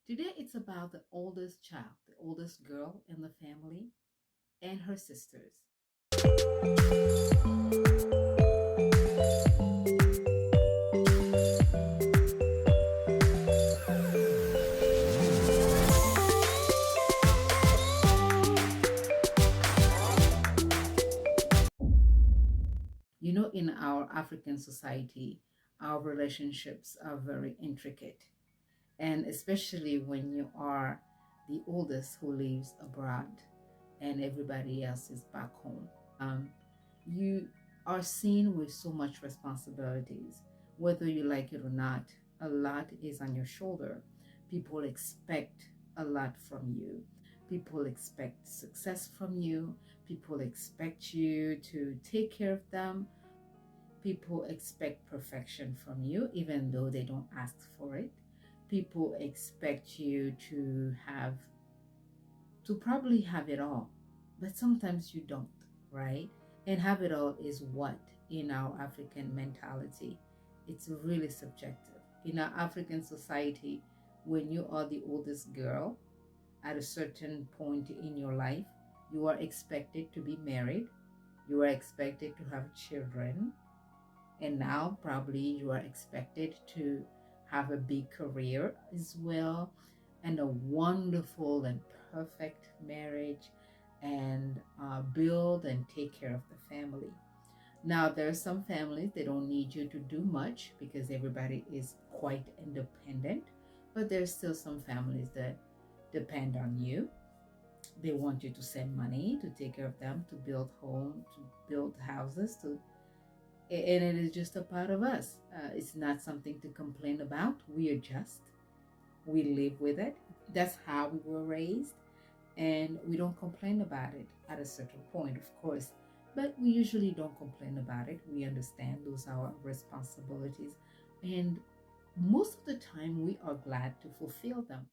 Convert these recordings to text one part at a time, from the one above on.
Today it's about the oldest child, the oldest girl in the family, and her sisters. In our African society, our relationships are very intricate, and especially when you are the oldest who lives abroad and everybody else is back home. Um, you are seen with so much responsibilities, whether you like it or not. A lot is on your shoulder. People expect a lot from you. People expect success from you. People expect you to take care of them. People expect perfection from you, even though they don't ask for it. People expect you to probably have it all, but sometimes you don't, right? And have it all is what in our African mentality? It's really subjective. In our African society, when you are the oldest girl at a certain point in your life, you are expected to be married, you are expected to have children, and now probably you are expected to have a big career as well, and a wonderful and perfect marriage, and build and take care of the family. Now, there are some families they don't need you to do much because everybody is quite independent, but there's still some families that depend on you. They want you to send money to take care of them, to build homes, to build houses, to and it is just a part of us. It's not something to complain about. We adjust, we live with it. That's how we were raised, and we don't complain about it at a certain point, of course. But we usually don't complain about it. We understand those are our responsibilities, and most of the time, we are glad to fulfill them.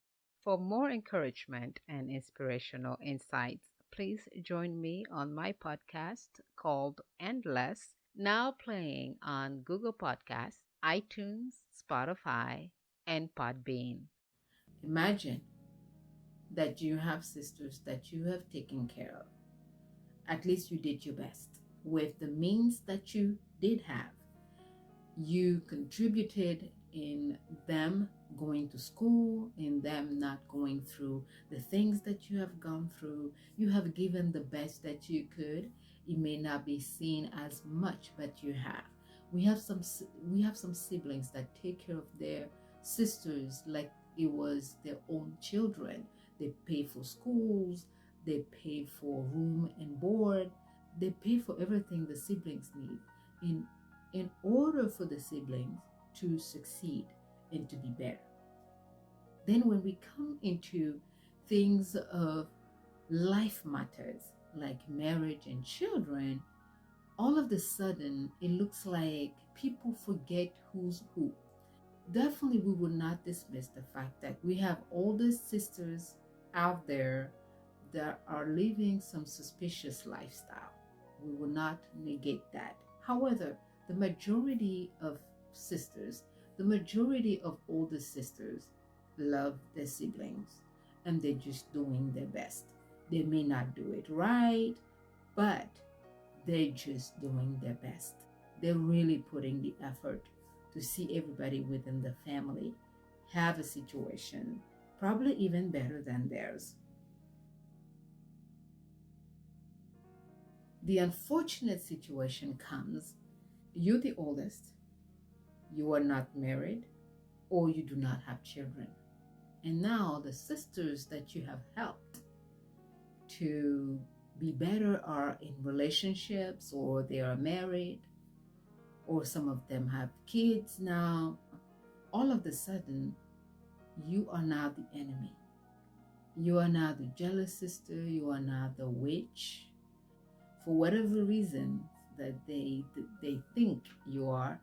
For more encouragement and inspirational insights, please join me on my podcast called Endless, now playing on Google Podcasts, iTunes, Spotify, and Podbean. Imagine that you have sisters that you have taken care of. At least you did your best with the means that you did have. You contributed in them going to school, in them not going through the things that you have gone through. You have given the best that you could. It may not be seen as much, but you have. We have some siblings that take care of their sisters like it was their own children. They pay for schools, they pay for room and board, they pay for everything the siblings need. In order for the siblings to succeed and to be better. Then, when we come into things of life matters like marriage and children, all of a sudden it looks like people forget who's who. Definitely, we will not dismiss the fact that we have older sisters out there that are living some suspicious lifestyle. We will not negate that. However, the majority of sisters, the majority of older sisters love their siblings, and they're just doing their best. They may not do it right, but they're just doing their best. They're really putting the effort to see everybody within the family have a situation probably even better than theirs. The unfortunate situation comes: you're the oldest, you are not married, or you do not have children. And now the sisters that you have helped to be better are in relationships, or they are married, or some of them have kids now. All of a sudden, you are now the enemy. You are now the jealous sister, you are now the witch. For whatever reason that they think you are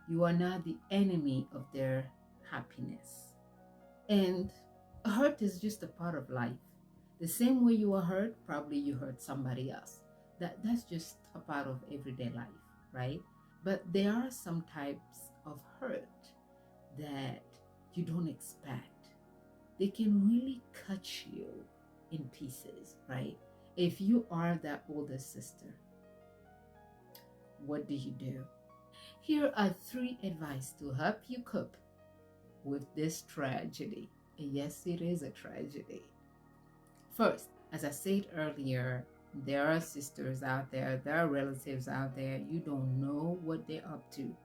now the enemy of their happiness. And hurt is just a part of life. The same way you are hurt, probably you hurt somebody else. That's just a part of everyday life, right? But there are some types of hurt that you don't expect. they can really cut you in pieces, right? If you are that older sister, what do you do? Here are 3 advice to help you cope with this tragedy. Yes, it is a tragedy. First, as I said earlier, there are sisters out there are relatives out there, you don't know what they're up to.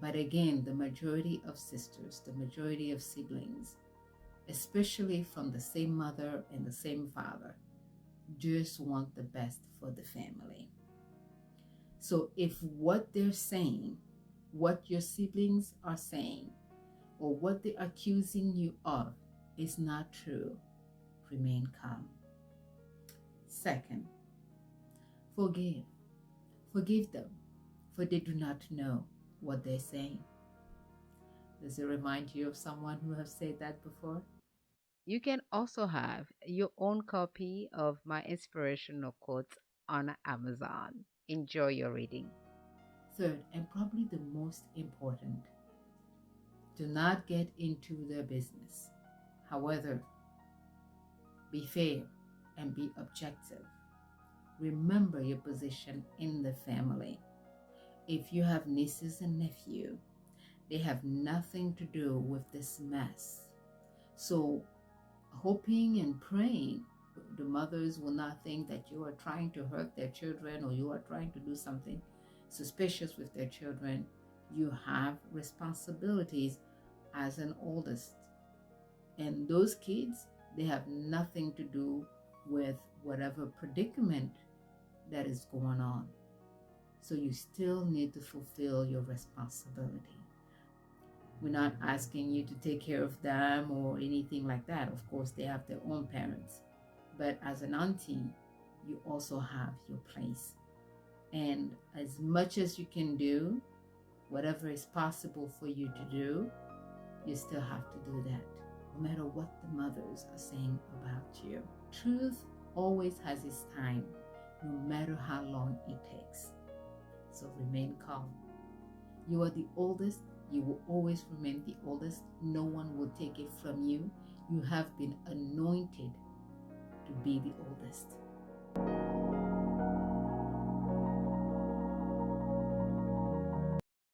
But again, the majority of sisters, the majority of siblings, especially from the same mother and the same father, just want the best for the family. So if what they're saying, what your siblings are saying, or what they're accusing you of is not true, remain calm. Second, forgive. Forgive them, for they do not know what they're saying. Does it remind you of someone who has said that before? You can also have your own copy of my inspirational quotes on Amazon. Enjoy your reading. Third, and probably the most important, do not get into their business. However, be fair and be objective. Remember your position in the family. If you have nieces and nephews, they have nothing to do with this mess. So, hoping and praying the mothers will not think that you are trying to hurt their children or you are trying to do something suspicious with their children. You have responsibilities as an oldest. And those kids, they have nothing to do with whatever predicament that is going on. So you still need to fulfill your responsibility. We're not asking you to take care of them or anything like that. Of course, they have their own parents. But as an auntie, you also have your place. And as much as you can do, whatever is possible for you to do, you still have to do that, no matter what the mothers are saying about you. Truth always has its time, no matter how long it takes. So remain calm. You are the oldest. You will always remain the oldest. No one will take it from you. You have been anointed to be the oldest.